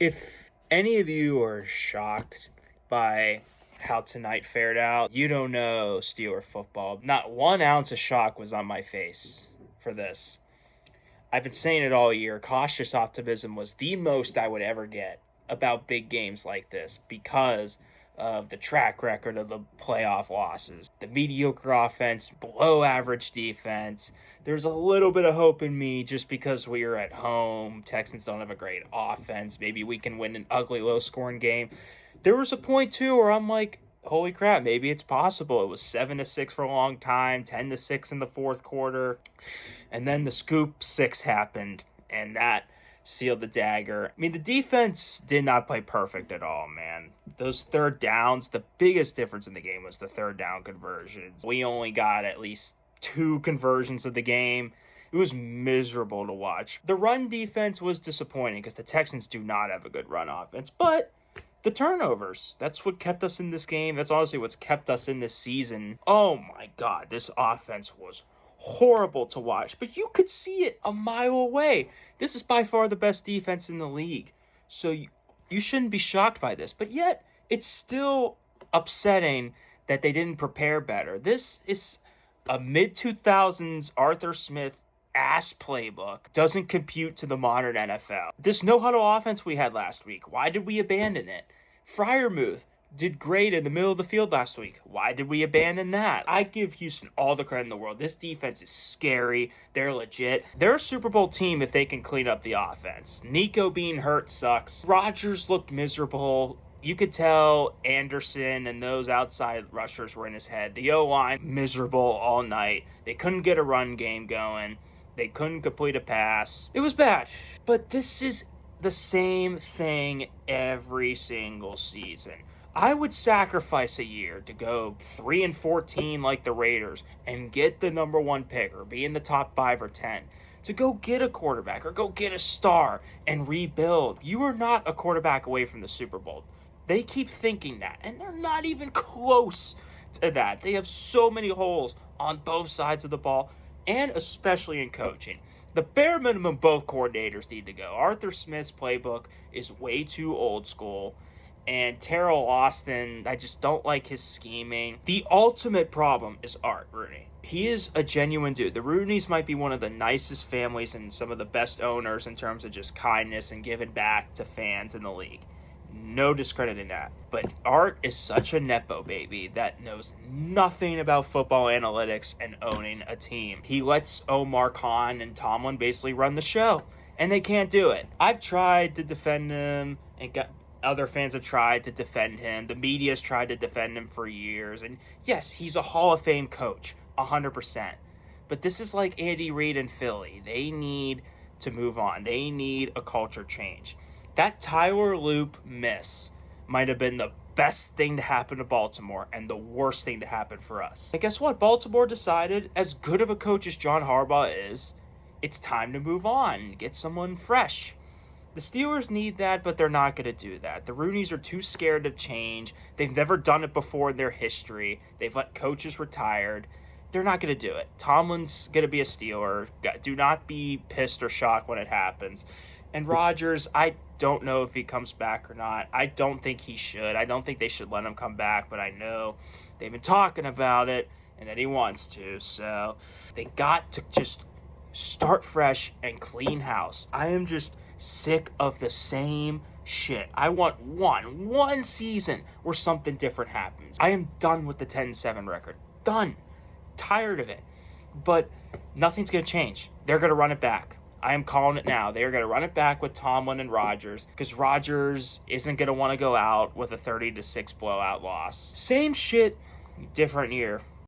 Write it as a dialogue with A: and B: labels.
A: If any of you are shocked by how tonight fared out, you don't know Steeler football. Not 1 ounce of shock was on my face for this. I've been saying it all year. Cautious optimism was the most I would ever get about big games like this because of the track record of the playoff losses. The mediocre offense, below average defense. There's a little bit of hope in me just because we are at home. Texans don't have a great offense. Maybe we can win an ugly, low-scoring game. There was a point, too, where I'm like, holy crap, maybe it's possible. It was 7-6 for a long time, 10-6 in the fourth quarter, and then the scoop 6 happened, and that sealed the dagger. I mean, the defense did not play perfect at all, man. Those third downs, the biggest difference in the game was the third down conversions. We only got at least 2 conversions of the game. It was miserable to watch. The run defense was disappointing because the Texans do not have a good run offense, but the turnovers, that's what kept us in this game. That's honestly what's kept us in this season. Oh my God, this offense was horrible to watch, but you could see it a mile away. This is by far the best defense in the league. So you shouldn't be shocked by this, but yet it's still upsetting that they didn't prepare better. This is a mid-2000s Arthur Smith ass playbook. Doesn't compute to the modern NFL. This no-huddle offense we had last week, why did we abandon it? Freiermuth did great in the middle of the field last week. Why did we abandon that? I give Houston all the credit in the world. This defense is scary. They're legit. They're a Super Bowl team if they can clean up the offense. Nico being hurt sucks. Rodgers looked miserable. You could tell Anderson and those outside rushers were in his head. The O-line, miserable all night. They couldn't get a run game going. They couldn't complete a pass. It was bad. But this is the same thing every single season. I would sacrifice a year to go 3-14 like the Raiders and get the number 1 pick or be in the top 5 or 10 to go get a quarterback or go get a star and rebuild. You are not a quarterback away from the Super Bowl. They keep thinking that, and they're not even close to that. They have so many holes on both sides of the ball, and especially in coaching. The bare minimum, both coordinators need to go. Arthur Smith's playbook is way too old school. And Terrell Austin, I just don't like his scheming. The ultimate problem is Art Rooney. He is a genuine dude. The Rooneys might be one of the nicest families and some of the best owners in terms of just kindness and giving back to fans in the league. No discrediting that. But Art is such a nepo baby that knows nothing about football analytics and owning a team. He lets Omar Khan and Tomlin basically run the show, and they can't do it. I've tried to defend him, and other fans have tried to defend him. The media's tried to defend him for years. And yes, he's a Hall of Fame coach, 100%. But this is like Andy Reid and Philly. They need to move on. They need a culture change. That Tyler Loop miss might have been the best thing to happen to Baltimore and the worst thing to happen for us. And guess what? Baltimore decided, as good of a coach as John Harbaugh is, it's time to move on, get someone fresh. The Steelers need that, but they're not going to do that. The Rooneys are too scared of change. They've never done it before in their history. They've let coaches retired. They're not going to do it. Tomlin's going to be a Steeler. Do not be pissed or shocked when it happens. And Rodgers, I don't know if he comes back or not. I don't think he should. I don't think they should let him come back, but I know they've been talking about it and that he wants to. So they got to just start fresh and clean house. I am just sick of the same shit. I want one season where something different happens. I am done with the 10-7 record. Done. Tired of it. But nothing's going to change. They're going to run it back. I am calling it now. They are going to run it back with Tomlin and Rodgers because Rodgers isn't going to want to go out with a 30-6 blowout loss. Same shit, different year.